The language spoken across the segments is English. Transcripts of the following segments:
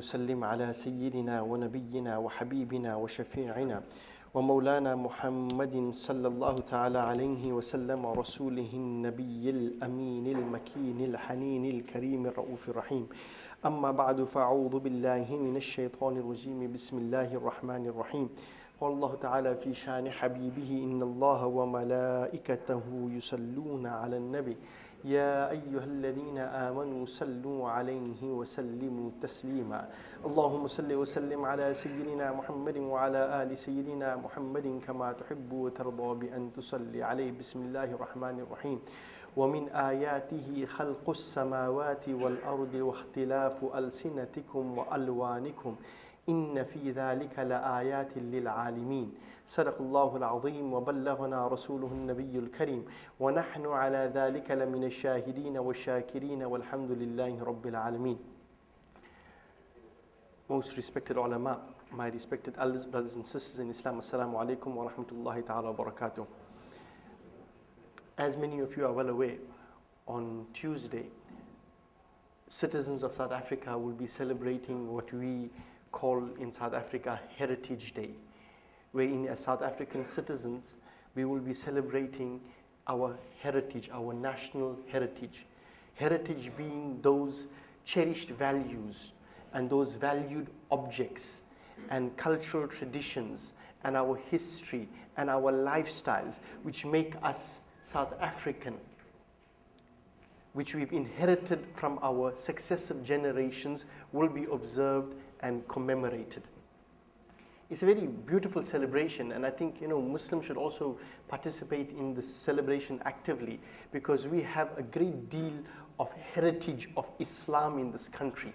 نسلم على سيدنا ونبينا وحبيبنا وشفيعنا ومولانا محمد صلى الله تعالى عليه وسلم ورسوله النبي الأمين المكين الحنين الكريم الرؤوف الرحيم. أما بعد فأعوذ بالله من الشيطان الرجيم. بسم الله الرحمن الرحيم. قال الله تعالى في شان حبيبه إن الله وملائكته يصلون على النبي يا أيها الذين آمنوا صلوا عليه وسلموا تسليما. اللهم صل وسلم على سيدنا محمد وعلى آل سيدنا محمد كما تحب وترضى بأن تصلي عليه. بسم الله الرحمن الرحيم. ومن آياته خلق السماوات والأرض واختلاف ألسنتكم وألوانكم إن في ذلك لآيات للعالمين. صدق الله العظيم وبلغنا رسوله النبي الكريم ونحن على ذلك لمن الشاهدين والشاكرين والحمد لله رب العالمين. Most respected ulama, my respected elders, brothers and sisters in Islam, assalamu alaikum wa rahmatullahi ta'ala wa barakatuh. As many of you are well aware, on Tuesday, citizens of South Africa will be celebrating what we call in South Africa Heritage Day, wherein as South African citizens, we will be celebrating our heritage, our national heritage. Heritage being those cherished values and those valued objects and cultural traditions and our history and our lifestyles which make us South African, which we've inherited from our successive generations, will be observed and commemorated. It's a very beautiful celebration, and I think Muslims should also participate in this celebration actively, because we have a great deal of heritage of Islam in this country.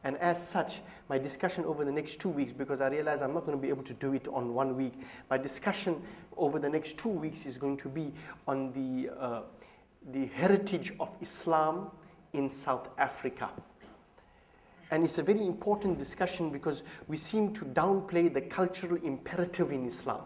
And as such, my discussion over the next 2 weeks, because I realize I'm not going to be able to do it on 1 week, my discussion over the next 2 weeks is going to be on the heritage of Islam in South Africa. And it's a very important discussion because we seem to downplay the cultural imperative in Islam.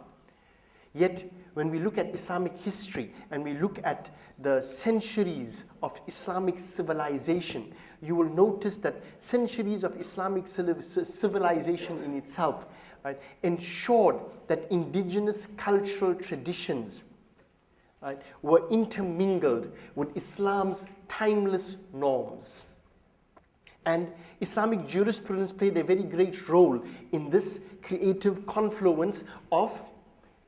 Yet, when we look at Islamic history and we look at the centuries of Islamic civilization, you will notice that centuries of Islamic civilization in itself, right, ensured that indigenous cultural traditions, right, were intermingled with Islam's timeless norms. And Islamic jurisprudence played a very great role in this creative confluence of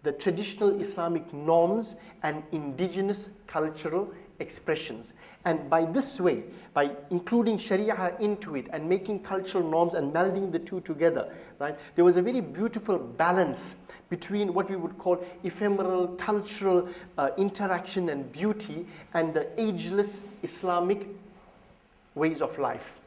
the traditional Islamic norms and indigenous cultural expressions. And by this way, by including Sharia into it and making cultural norms and melding the two together, right, there was a very beautiful balance between what we would call ephemeral cultural interaction and beauty and the ageless Islamic ways of life.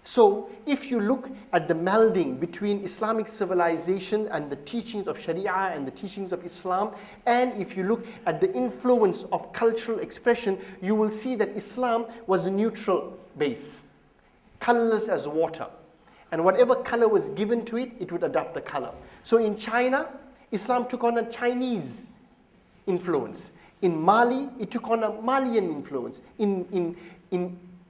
So, if you look at the melding between Islamic civilization and the teachings of Sharia and the teachings of Islam, and if you look at the influence of cultural expression, you will see that Islam was a neutral base, colorless as water. And whatever color was given to it, it would adopt the color. So in China, Islam took on a Chinese influence. In Mali, it took on a Malian influence. In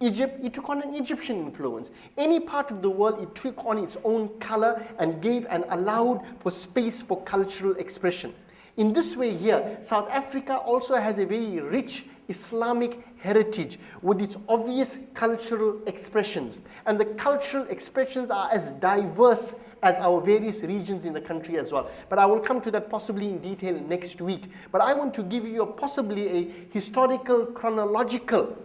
Egypt, it took on an Egyptian influence. Any part of the world, it took on its own color and gave and allowed for space for cultural expression. In this way here, South Africa also has a very rich Islamic heritage with its obvious cultural expressions. And the cultural expressions are as diverse as our various regions in the country as well. But I will come to that possibly in detail next week. But I want to give you possibly a historical, chronological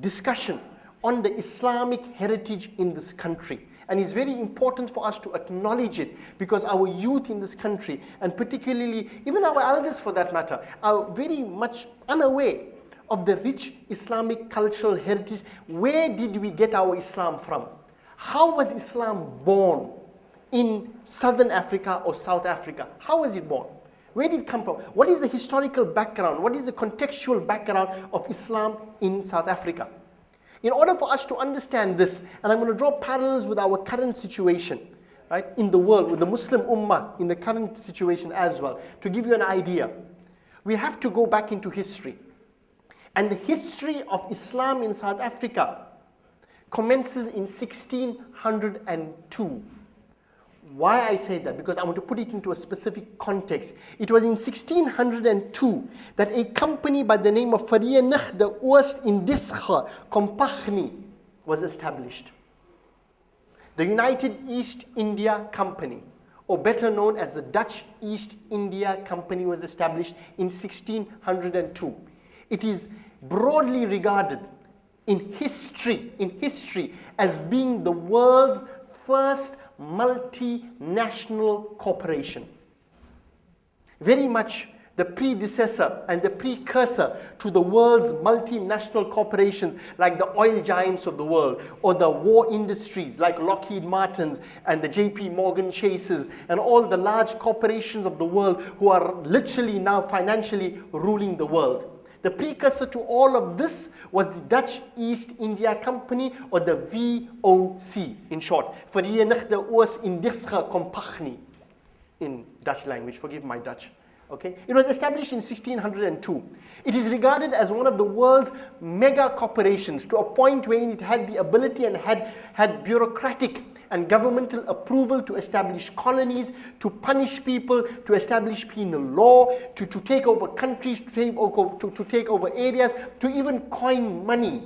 discussion on the Islamic heritage in this country. And it's very important for us to acknowledge it, because our youth in this country, and particularly even our elders for that matter, are very much unaware of the rich Islamic cultural heritage. Where did we get our Islam from? How was Islam born in Southern Africa or South Africa? How was it born? Where did it come from? What is the historical background? What is the contextual background of Islam in South Africa? In order for us to understand this, and I'm going to draw parallels with our current situation, right, in the world, with the Muslim Ummah in the current situation as well, to give you an idea, we have to go back into history. And the history of Islam in South Africa commences in 1602. Why I say that? Because I want to put it into a specific context. It was in 1602 that a company by the name of Verenigde Oost-Indische Compagnie was established. The United East India Company, or better known as the Dutch East India Company, was established in 1602. It is broadly regarded in history as being the world's first multinational corporation. Very much the predecessor and the precursor to the world's multinational corporations like the oil giants of the world, or the war industries like Lockheed Martins and the JP Morgan Chases and all the large corporations of the world who are literally now financially ruling the world. The precursor to all of this was the Dutch East India Company, or the VOC in short, Verenigde Oost-Indische Compagnie in Dutch language, forgive my Dutch. Okay? It was established in 1602. It is regarded as one of the world's mega corporations, to a point where it had the ability and had bureaucratic and governmental approval to establish colonies, to punish people, to establish penal law, to take over countries, to take over areas, to even coin money.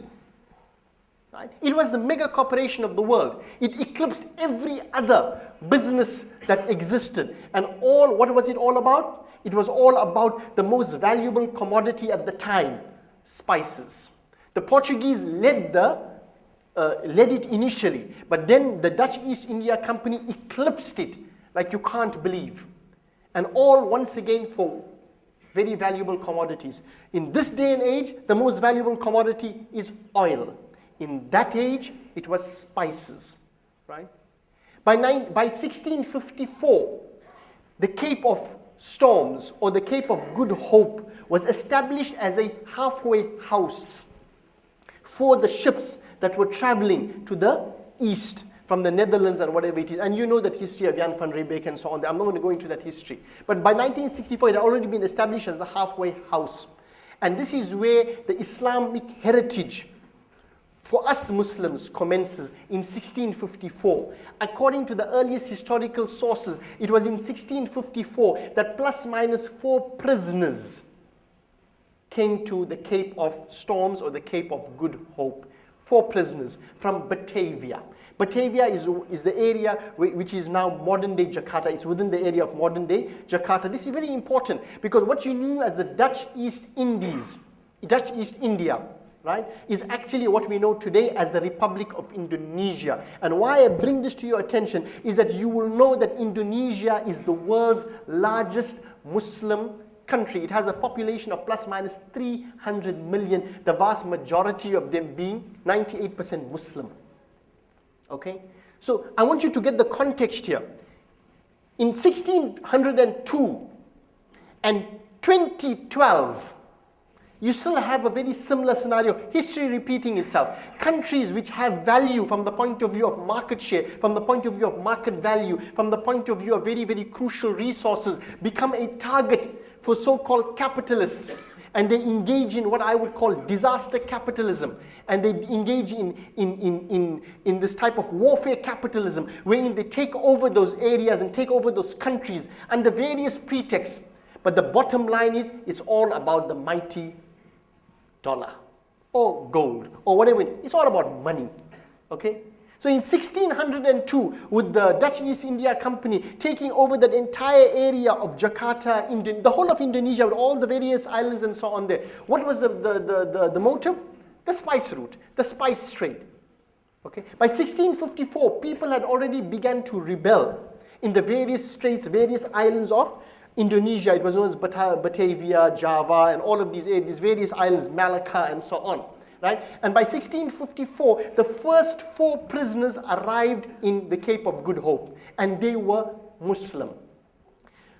Right? It was the mega corporation of the world. It eclipsed every other business that existed. And what was it all about? It was all about the most valuable commodity at the time, spices. The Portuguese led it initially, but then the Dutch East India Company eclipsed it like you can't believe. And all once again for very valuable commodities. In this day and age, the most valuable commodity is oil. In that age, it was spices, right? By 1654, the Cape of Storms, or the Cape of Good Hope, was established as a halfway house for the ships that were traveling to the east from the Netherlands and whatever it is. And you know that history of Jan van Riebeeck and so on. I'm not going to go into that history. But by 1964, it had already been established as a halfway house. And this is where the Islamic heritage for us Muslims commences in 1654. According to the earliest historical sources, it was in 1654 that plus minus 4 prisoners came to the Cape of Storms, or the Cape of Good Hope. 4 prisoners from Batavia. Batavia is the area which is now modern-day Jakarta. It's within the area of modern-day Jakarta. This is very important because what you knew as the Dutch East Indies, Dutch East India, right, is actually what we know today as the Republic of Indonesia. And why I bring this to your attention is that you will know that Indonesia is the world's largest Muslim country. It has a population of plus minus 300 million, the vast majority of them being 98% Muslim. Okay? So I want you to get the context here. In 1602 and 2012, you still have a very similar scenario, history repeating itself. Countries which have value from the point of view of market share, from the point of view of market value, from the point of view of very, very crucial resources, become a target for so-called capitalists. And they engage in what I would call disaster capitalism. And they engage in this type of warfare capitalism, wherein they take over those areas and take over those countries under various pretexts. But the bottom line is, it's all about the mighty dollar or gold or whatever. It's all about money. Okay? So in 1602, with the Dutch East India Company taking over that entire area of Jakarta, the whole of Indonesia with all the various islands and so on there, what was the motive? The spice route, the spice trade. Okay? By 1654, people had already begun to rebel in the various straits, various islands of Indonesia. It was known as Batavia, Java, and all of these various islands, Malacca, and so on. Right? And by 1654, the first 4 prisoners arrived in the Cape of Good Hope, and they were Muslim.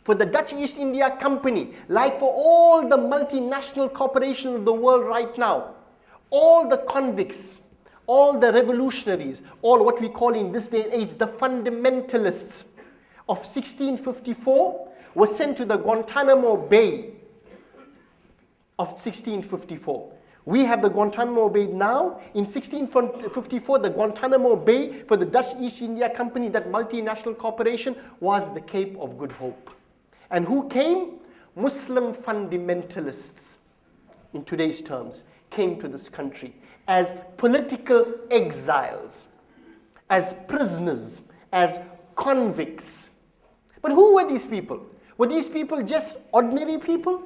For the Dutch East India Company, like for all the multinational corporations of the world right now, all the convicts, all the revolutionaries, all what we call in this day and age the fundamentalists of 1654 were sent to the Guantanamo Bay of 1654. We have the Guantanamo Bay now. In 1654, the Guantanamo Bay for the Dutch East India Company, that multinational corporation, was the Cape of Good Hope. And who came? Muslim fundamentalists, in today's terms, came to this country as political exiles, as prisoners, as convicts. But who were these people? Were these people just ordinary people?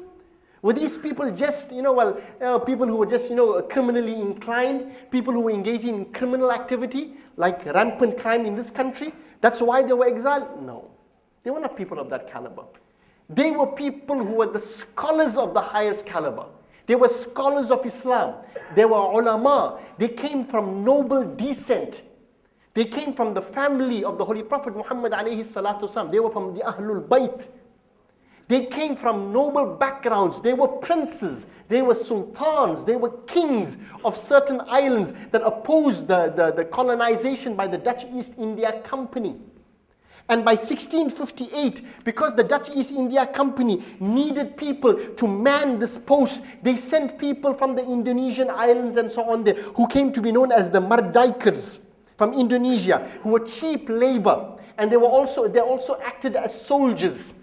Were these people just, people who were just, criminally inclined, people who were engaging in criminal activity, like rampant crime in this country? That's why they were exiled? No. They were not people of that caliber. They were people who were the scholars of the highest caliber. They were scholars of Islam. They were ulama. They came from noble descent. They came from the family of the Holy Prophet Muhammad alayhi salatu wasalam. They were from the Ahlul Bayt. They came from noble backgrounds. They were princes. They were sultans. They were kings of certain islands that opposed the colonization by the Dutch East India Company. And by 1658, because the Dutch East India Company needed people to man this post, they sent people from the Indonesian islands and so on there, who came to be known as the Mardikers from Indonesia, who were cheap labor. And they also acted as soldiers,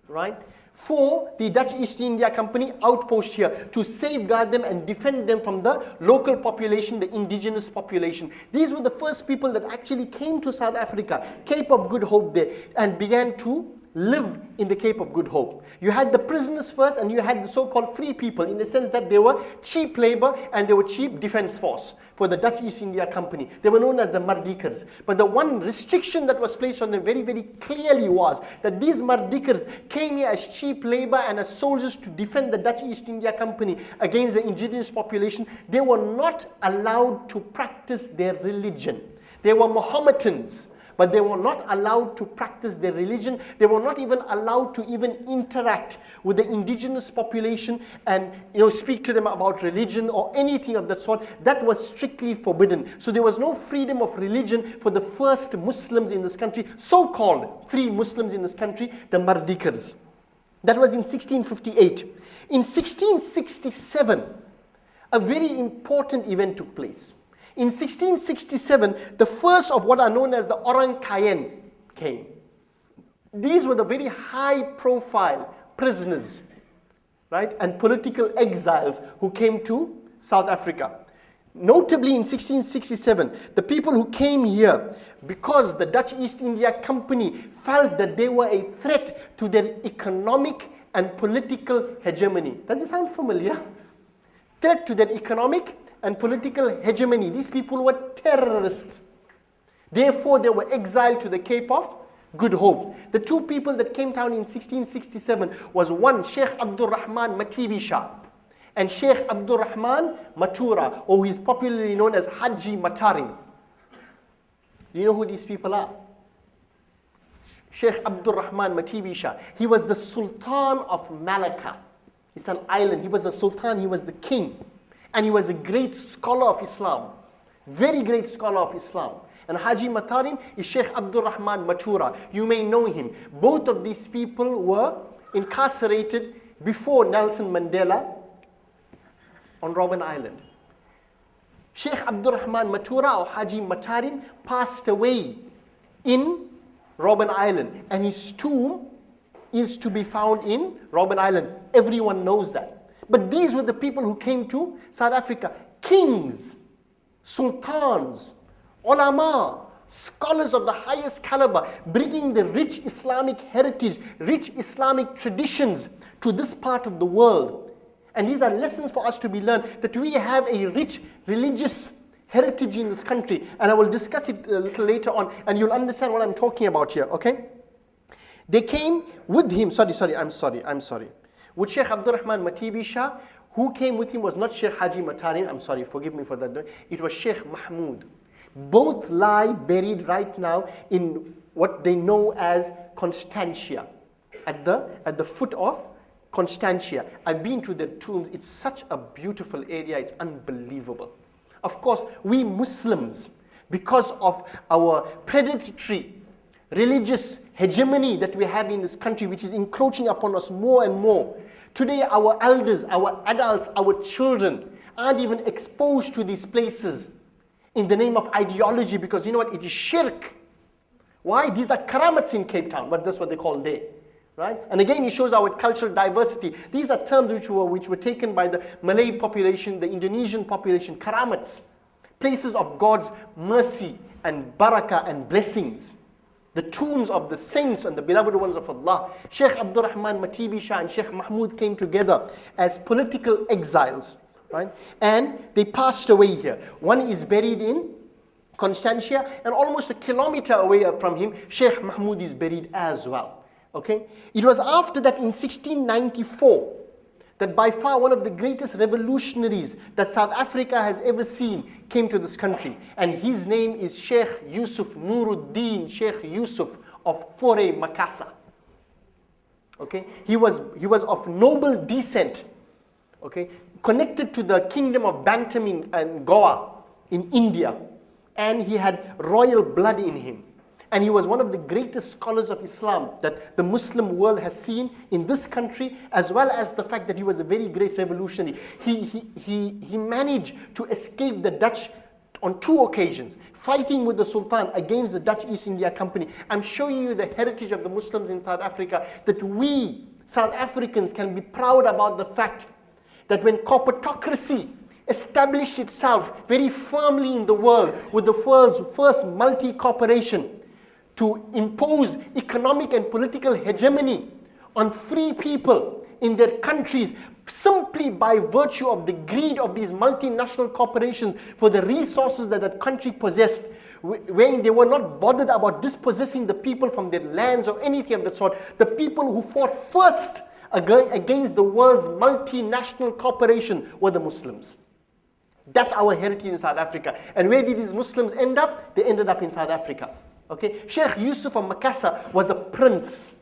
right, for the Dutch East India Company outpost here, to safeguard them and defend them from the local population, the indigenous population. These were the first people that actually came to South Africa, Cape of Good Hope there, and began to live in the Cape of Good Hope. You had the prisoners first, and you had the so-called free people, in the sense that they were cheap labor and they were cheap defense force for the Dutch East India Company. They were known as the Mardikers. But the one restriction that was placed on them very, very clearly was that these Mardikers came here as cheap labor and as soldiers to defend the Dutch East India Company against the indigenous population. They were not allowed to practice their religion. They were Mohammedans, but they were not allowed to practice their religion. They were not even allowed to even interact with the indigenous population and speak to them about religion or anything of that sort. That was strictly forbidden. So there was no freedom of religion for the first Muslims in this country, so-called free Muslims in this country, the Mardikers. That was in 1658. In 1667, a very important event took place. In 1667, the first of what are known as the Orang Kayen came. These were the very high-profile prisoners, right, and political exiles who came to South Africa. Notably, in 1667, the people who came here, because the Dutch East India Company felt that they were a threat to their economic and political hegemony. Does it sound familiar? Threat to their economic and political hegemony. These people were terrorists. Therefore, they were exiled to the Cape of Good Hope. The two people that came down in 1667 was one, Sheikh Abdul Rahman Matibisha, and Sheikh Abdul Rahman Matura, or who is popularly known as Haji Matarim. Do you know who these people are? Sheikh Abdul Rahman Matibisha. He was the Sultan of Malacca. It's an island. He was a sultan, he was the king. And he was a great scholar of Islam. Very great scholar of Islam. And Haji Matarim is Sheikh Abdul Rahman Matura. You may know him. Both of these people were incarcerated before Nelson Mandela on Robben Island. Sheikh Abdul Rahman Matura, or Haji Matarim, passed away in Robben Island. And his tomb is to be found in Robben Island. Everyone knows that. But these were the people who came to South Africa. Kings, sultans, ulama, scholars of the highest caliber, bringing the rich Islamic heritage, rich Islamic traditions to this part of the world. And these are lessons for us to be learned, that we have a rich religious heritage in this country. And I will discuss it a little later on, and you'll understand what I'm talking about here, okay? They came with him, I'm sorry. With Sheikh Abdul Rahman Matibisha, who came with him was not Sheikh Haji Matarim, I'm sorry, forgive me for that. It was Sheikh Mahmoud. Both lie buried right now in what they know as Constantia, at the foot of Constantia. I've been to their tombs. It's such a beautiful area. It's unbelievable. Of course, we Muslims, because of our predatory religious hegemony that we have in this country, which is encroaching upon us more and more. Today, our elders, our adults, our children aren't even exposed to these places in the name of ideology, because you know what, it is shirk. Why? These are karamats in Cape Town, but that's what they call there. Right? And again, it shows our cultural diversity. These are terms which were taken by the Malay population, the Indonesian population, karamats, places of God's mercy and barakah and blessings. The tombs of the saints and the beloved ones of Allah. Sheikh Abdul Rahman Matibi Shah and Sheikh Mahmud came together as political exiles, right? And they passed away here. One is buried in Constantia, and almost a kilometer away from him, Sheikh Mahmud is buried as well. Okay? It was after that, in 1694, that by far one of the greatest revolutionaries that South Africa has ever seen came to this country. And his name is Sheikh Yusuf Nuruddin Sheikh Yusuf of Fore Makassar. Okay? He was of noble descent, okay? Connected to the kingdom of Bantam and Goa in India. And he had royal blood in him. And he was one of the greatest scholars of Islam that the Muslim world has seen in this country, as well as the fact that he was a very great revolutionary. He managed to escape the Dutch on 2 occasions, fighting with the Sultan against the Dutch East India Company. I'm showing you the heritage of the Muslims in South Africa, that we, South Africans, can be proud about the fact that when corporatocracy established itself very firmly in the world with the world's first multi-corporation, to impose economic and political hegemony on free people in their countries simply by virtue of the greed of these multinational corporations for the resources that that country possessed, when they were not bothered about dispossessing the people from their lands or anything of that sort. The people who fought first against the world's multinational corporation were the Muslims. That's our heritage in South Africa. And where did these Muslims end up? They ended up in South Africa. Okay, Sheikh Yusuf of Makassar was a prince.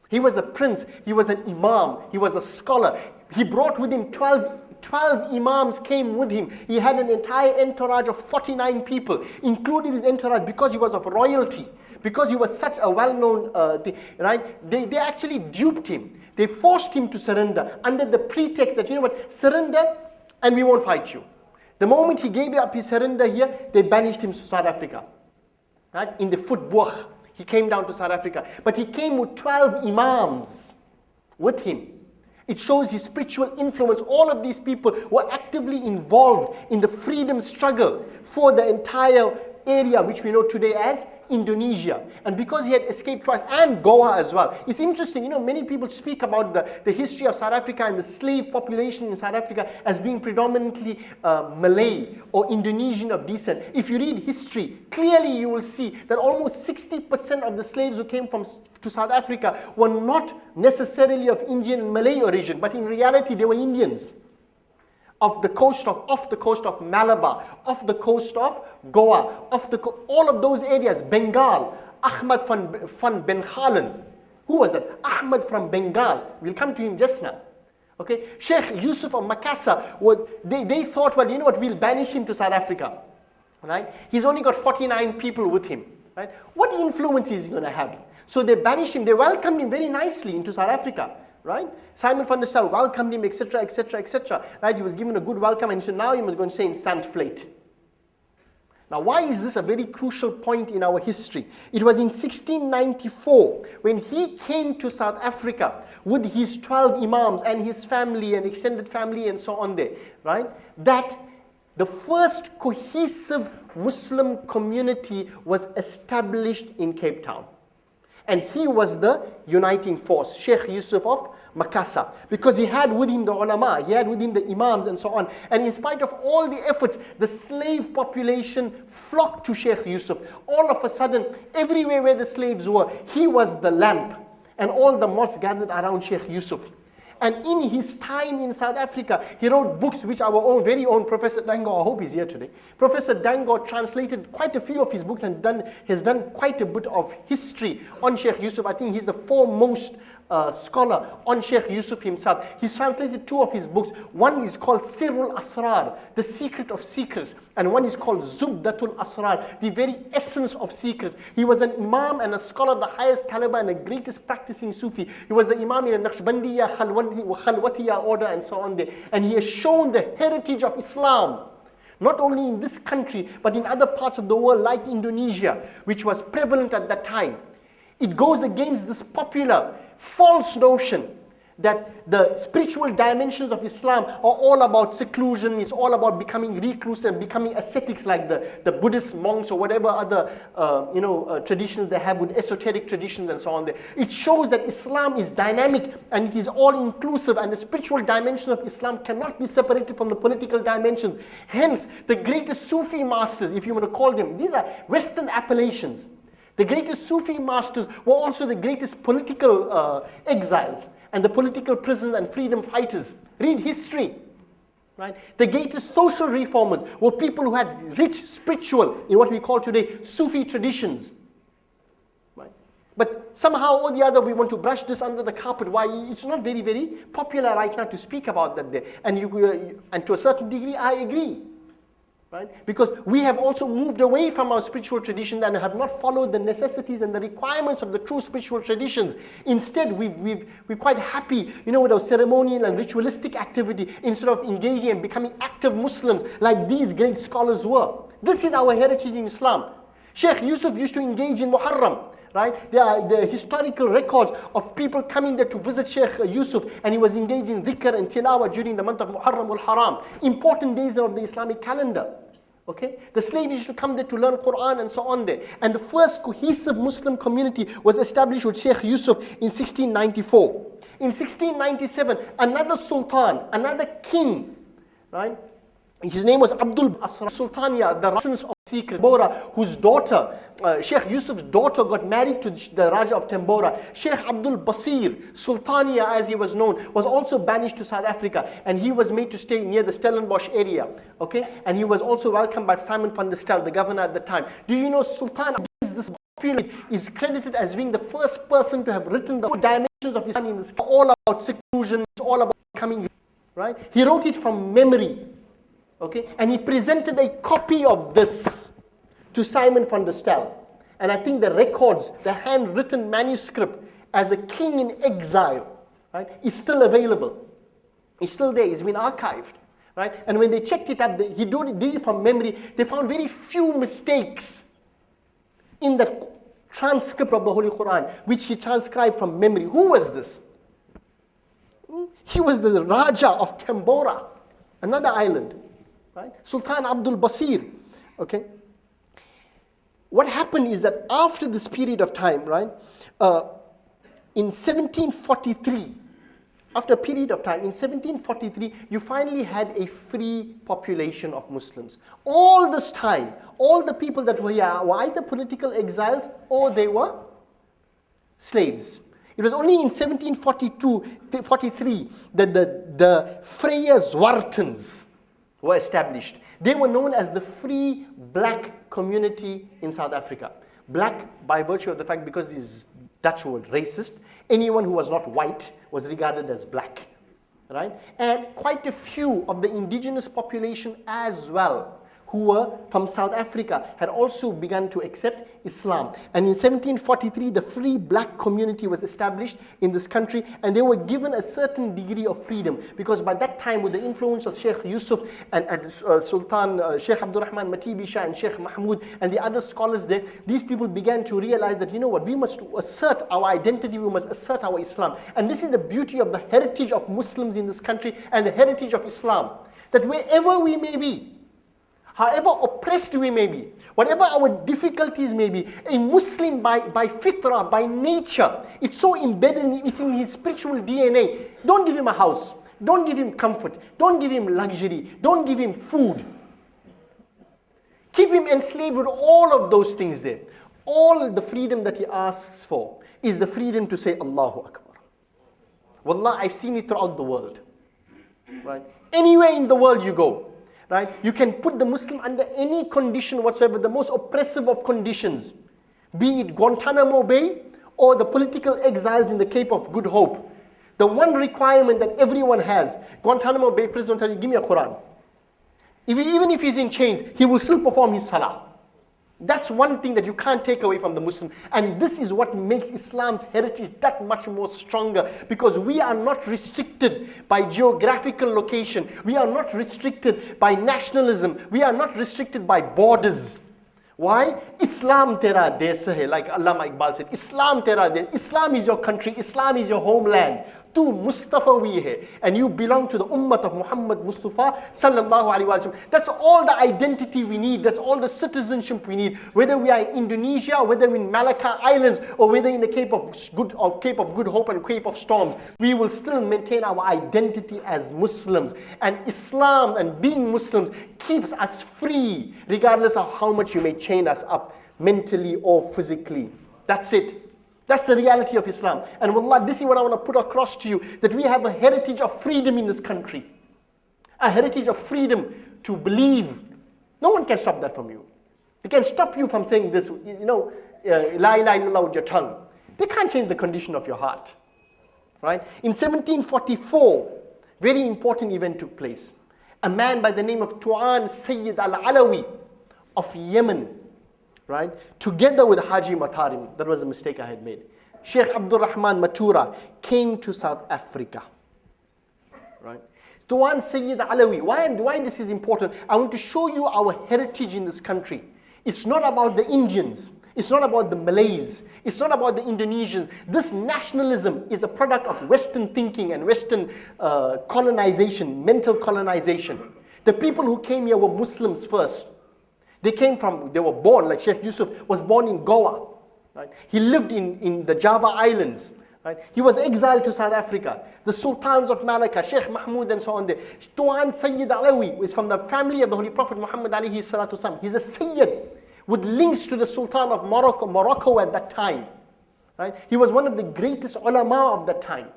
He was a prince. He was an Imam. He was a scholar. He brought with him 12 Imams came with him. He had an entire entourage of 49 people, including his entourage, because he was of royalty, because he was such a well-known thing, right? They actually duped him. They forced him to surrender under the pretext that, you know what, surrender and we won't fight you. The moment he gave up his surrender here, they banished him to South Africa. Right? In the Voetboeg, he came down to South Africa. But he came with 12 Imams with him. It shows his spiritual influence. All of these people were actively involved in the freedom struggle for the entire area which we know today as Indonesia. And because he had escaped twice, and Goa as well. It's interesting, you know, many people speak about the history of South Africa and the slave population in South Africa as being predominantly Malay or Indonesian of descent. If you read history, clearly you will see that almost 60% of the slaves who came to South Africa were not necessarily of Indian and Malay origin, but in reality they were Indians. Off the coast of Malabar, off the coast of Goa, all of those areas, Bengal, Ahmed van Benghalen. Who was that? Ahmed from Bengal. We'll come to him just now. Okay, Sheikh Yusuf of Makassar, they thought, well, you know what, we'll banish him to South Africa. Right? He's only got 49 people with him. Right? What influence is he going to have? So they banished him, they welcomed him very nicely into South Africa. Right? Simon van der Stel welcomed him, etc., etc., etc. Right? He was given a good welcome, and so now he was going to say in Sandflete. Now, why is this a very crucial point in our history? It was in 1694 when he came to South Africa with his 12 Imams and his family and extended family and so on there, right? That the first cohesive Muslim community was established in Cape Town. And he was the uniting force, Sheikh Yusuf of Makassar, because he had with him the ulama, he had with him the imams and so on. And in spite of all the efforts, the slave population flocked to Sheikh Yusuf. All of a sudden, everywhere where the slaves were, he was the lamp. And all the mosques gathered around Sheikh Yusuf. And in his time in South Africa, he wrote books which our very own Professor Dango, I hope he's here today. Professor Dango translated quite a few of his books and has done quite a bit of history on Sheikh Yusuf. I think he's the foremost scholar on Sheikh Yusuf himself. He's translated 2 of his books. One is called Sirrul Asrar, the secret of secrets. And one is called Zubdatul Asrar, the very essence of secrets. He was an Imam and a scholar of the highest caliber and the greatest practicing Sufi. He was the Imam in the Naqshbandiya, Khalwandi khalwatiya order and so on there. And he has shown the heritage of Islam, not only in this country, but in other parts of the world like Indonesia, which was prevalent at that time. It goes against this popular, false notion that the spiritual dimensions of Islam are all about seclusion, it's all about becoming recluse and becoming ascetics like the Buddhist monks or whatever other traditions they have with esoteric traditions and so on there. It shows that Islam is dynamic and it is all inclusive, and the spiritual dimension of Islam cannot be separated from the political dimensions. Hence, the greatest Sufi masters, if you want to call them, these are Western appellations. The greatest Sufi masters were also the greatest political exiles and the political prisoners and freedom fighters. Read history, right? The greatest social reformers were people who had rich spiritual, in what we call today, Sufi traditions, right? But somehow or the other we want to brush this under the carpet. Why? It's not very, very popular right now to speak about that there. And to a certain degree, I agree. Right? Because we have also moved away from our spiritual tradition and have not followed the necessities and the requirements of the true spiritual traditions. Instead, we're quite happy, with our ceremonial and ritualistic activity instead of engaging and becoming active Muslims like these great scholars were. This is our heritage in Islam. Sheikh Yusuf used to engage in Muharram. Right? There are the historical records of people coming there to visit Sheikh Yusuf, and he was engaged in dhikr and tilawah during the month of Muharram al-Haram, important days of the Islamic calendar. Okay? The slaves used to come there to learn Quran and so on there. And the first cohesive Muslim community was established with Sheikh Yusuf in 1694. In 1697, another sultan, another king, right? His name was Abdul Asra Sultania, the Rajas of secret, Tambora, whose daughter, Sheikh Yusuf's daughter, got married to the Raja of Tambora. Sheikh Abdul Basir, Sultania as he was known, was also banished to South Africa, and he was made to stay near the Stellenbosch area. Okay, and he was also welcomed by Simon van der Stel, the governor at the time. Do you know Sultan this is credited as being the first person to have written the dimensions of Islam in this, all about seclusion, it's all about becoming, right? He wrote it from memory. Okay, and he presented a copy of this to Simon van der Stel. And I think the records, the handwritten manuscript as a king in exile, right, is still available. It's still there, it's been archived. Right? And when they checked it up, he did it from memory, they found very few mistakes in the transcript of the Holy Quran, which he transcribed from memory. Who was this? He was the Raja of Tambora, another island. Right? Sultan Abdul Basir. Okay. What happened is that after this period of time, right, in 1743, after a period of time, in 1743, you finally had a free population of Muslims. All this time, all the people that were here were either political exiles or they were slaves. It was only in 1743 that the Freya Zwartens were established. They were known as the free black community in South Africa. Black by virtue of the fact, because these Dutch were racist, anyone who was not white was regarded as black. Right? And quite a few of the indigenous population as well, who were from South Africa, had also begun to accept Islam. And in 1743, the free black community was established in this country, and they were given a certain degree of freedom, because by that time, with the influence of Sheikh Yusuf and Sultan Sheikh Abdul Rahman Matibi Shah and Sheikh Mahmud and the other scholars there, these people began to realize that, we must assert our identity, we must assert our Islam. And this is the beauty of the heritage of Muslims in this country and the heritage of Islam, that wherever we may be, however oppressed we may be, whatever our difficulties may be, a Muslim by fitrah, by nature, it's so embedded, it's in his spiritual DNA. Don't give him a house, don't give him comfort, don't give him luxury, don't give him food. Keep him enslaved with all of those things there. All the freedom that he asks for is the freedom to say Allahu Akbar. Wallah, I've seen it throughout the world. Right? Anywhere in the world you go, right? You can put the Muslim under any condition whatsoever, the most oppressive of conditions, be it Guantanamo Bay or the political exiles in the Cape of Good Hope. The one requirement that everyone has, Guantanamo Bay prison will tell you, give me a Quran. Even if he's in chains, he will still perform his salah. That's one thing that you can't take away from the Muslim. And this is what makes Islam's heritage that much more stronger, because we are not restricted by geographical location. We are not restricted by nationalism. We are not restricted by borders. Why? Islam tera desh hai, like Allama Iqbal said. Islam tera desh. Islam is your country. Islam is your homeland. Tu Mustafawi hai, and you belong to the ummah of Muhammad Mustafa sallallahu alaihi wasallam. That's all the identity we need. That's all the citizenship we need. Whether we are in Indonesia, whether we're in Malacca Islands, or whether in the Cape of Good Hope and Cape of Storms, we will still maintain our identity as Muslims. And Islam and being Muslims keeps us free, regardless of how much you may chain us up mentally or physically. That's it. That's the reality of Islam. And wallah, this is what I want to put across to you, that we have a heritage of freedom in this country. A heritage of freedom to believe. No one can stop that from you. They can stop you from saying this, la ilaha illallah with your tongue. They can't change the condition of your heart. Right? In 1744, very important event took place. A man by the name of Tu'an Sayyid al-Alawi of Yemen, right, together with Haji Matarim, that was a mistake I had made, Sheikh Abdul Rahman Matura, came to South Africa. Right? Tuan Sayyid Alawi. Why this is important? I want to show you our heritage in this country. It's not about the Indians. It's not about the Malays. It's not about the Indonesians. This nationalism is a product of Western thinking and Western colonization, mental colonization. The people who came here were Muslims first. They were born, like Sheikh Yusuf was born in Goa. Right? He lived in the Java Islands. Right? He was exiled to South Africa. The Sultans of Malacca, Sheikh Mahmud and so on there. Tuan Sayyid Alawi is from the family of the Holy Prophet Muhammad alayhi salatu wasalam. He's a Sayyid with links to the Sultan of Morocco at that time. Right? He was one of the greatest ulama of that time.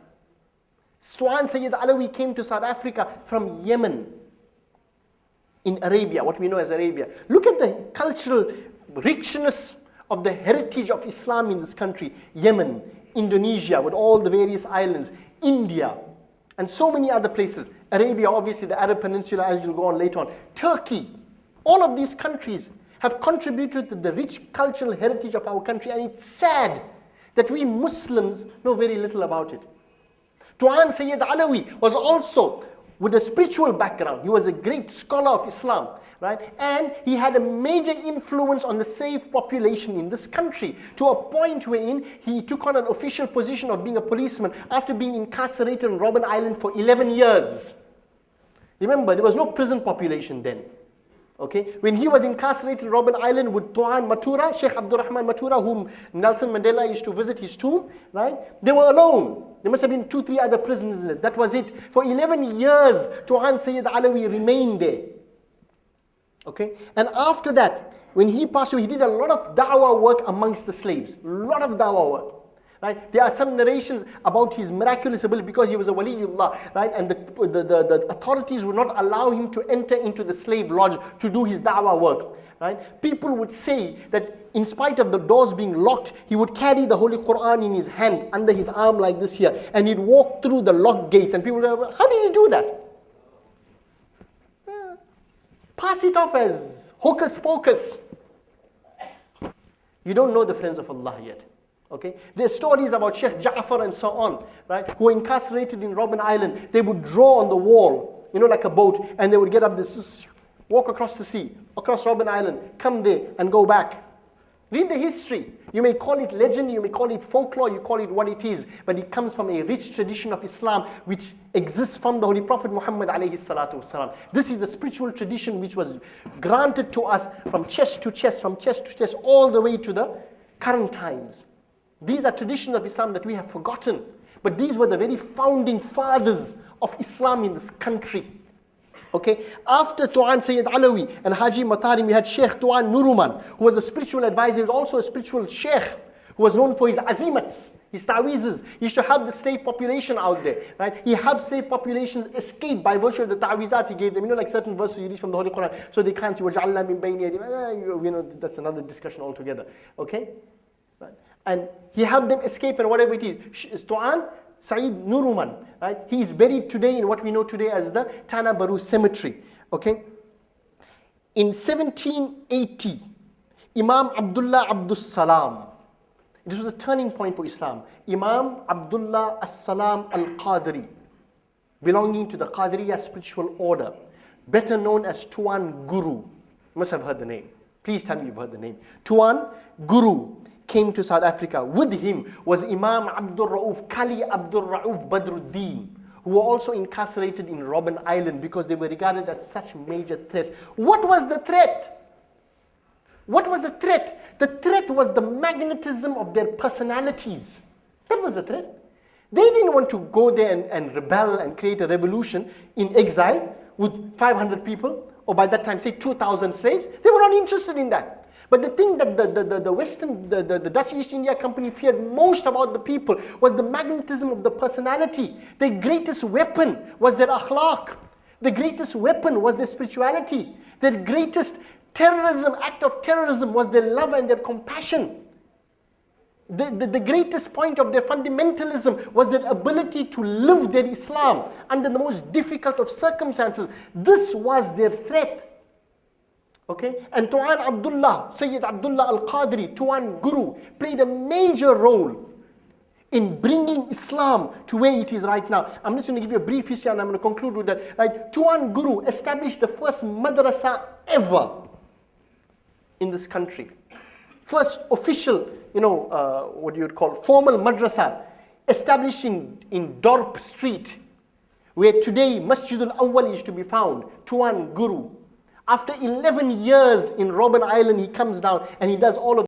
Tuan Sayyid Alawi came to South Africa from Yemen, in Arabia, what we know as Arabia. Look at the cultural richness of the heritage of Islam in this country. Yemen, Indonesia, with all the various islands, India, and so many other places. Arabia, obviously the Arab Peninsula, as you'll go on later on. Turkey, all of these countries have contributed to the rich cultural heritage of our country, and it's sad that we Muslims know very little about it. Tuan Sayyid Alawi was also with a spiritual background. He was a great scholar of Islam, right? And he had a major influence on the slave population in this country, to a point wherein he took on an official position of being a policeman after being incarcerated on Robben Island for 11 years. Remember, there was no prison population then. Okay, when he was incarcerated on Robben Island with Tuan Matura, Sheikh Abdul Rahman Matura, whom Nelson Mandela used to visit his tomb, right? They were alone. There must have been 2-3 other prisoners in it. That was it. For 11 years, Tuan Sayyid Alawi remained there. Okay, and after that, when he passed away, he did a lot of da'wah work amongst the slaves. A lot of da'wah work. Right? There are some narrations about his miraculous ability, because he was a waliullah, right? And the authorities would not allow him to enter into the slave lodge to do his da'wah work. Right? People would say that in spite of the doors being locked, he would carry the Holy Quran in his hand, under his arm like this here, and he'd walk through the locked gates, and people would say, how did he do that? Pass it off as hocus pocus. You don't know the friends of Allah yet. Okay, there's stories about Sheikh Ja'far and so on, right, who were incarcerated in Robben Island. They would draw on the wall, like a boat, and they would get up this, walk across the sea, across Robben Island, come there and go back. Read the history. You may call it legend, you may call it folklore, you call it what it is, but it comes from a rich tradition of Islam which exists from the Holy Prophet Muhammad alayhi salatu wasalam. This is the spiritual tradition which was granted to us from chest to chest, all the way to the current times. These are traditions of Islam that we have forgotten. But these were the very founding fathers of Islam in this country. Okay, after Tuan Sayyid Alawi and Haji Matarim, we had Sheikh Tuan Nuruman, who was a spiritual advisor. He was also a spiritual sheikh, who was known for his azimats, his ta'weezes. He used to help the slave population out there. Right? He helped slave populations escape by virtue of the ta'weezat he gave them. Like certain verses you read from the Holy Quran, so they can't see, وَجَعَلْنَا مِن بَيْنِ يَدِيهِمْ. That's another discussion altogether. Okay? Right? And he helped them escape, and whatever it is. Tuan Sayyid Nuruman, right? He is buried today in what we know today as the Tana Baru Cemetery. Okay? In 1780, Imam Abdullah Abdus Salam. This was a turning point for Islam. Imam Abdullah As-Salam Al-Qadri, belonging to the Qadriya spiritual order, better known as Tuan Guru. You must have heard the name. Please tell me you've heard the name. Tuan Guru came to South Africa. With him was Imam Abdul Rauf, Kali Abdul Rauf Badruddin, who were also incarcerated in Robben Island because they were regarded as such major threats. What was the threat? What was the threat? The threat was the magnetism of their personalities. That was the threat. They didn't want to go there and rebel and create a revolution in exile with 500 people, or by that time say 2,000 slaves. They were not interested in that. But the thing that the Dutch East India Company feared most about the people was the magnetism of the personality. Their greatest weapon was their akhlaq. The greatest weapon was their spirituality. Their greatest act of terrorism was their love and their compassion. The greatest point of their fundamentalism was their ability to live their Islam under the most difficult of circumstances. This was their threat. Okay? And Tuan Abdullah, Sayyid Abdullah Al-Qadri, Tuan Guru, played a major role in bringing Islam to where it is right now. I'm just going to give you a brief history and I'm going to conclude with that. Right? Tuan Guru established the first madrasa ever in this country. First official, what you would call formal madrasa, established in Dorp Street, where today Masjid al-Awwal is to be found. Tuan Guru. After 11 years in Robben Island, he comes down and he does all of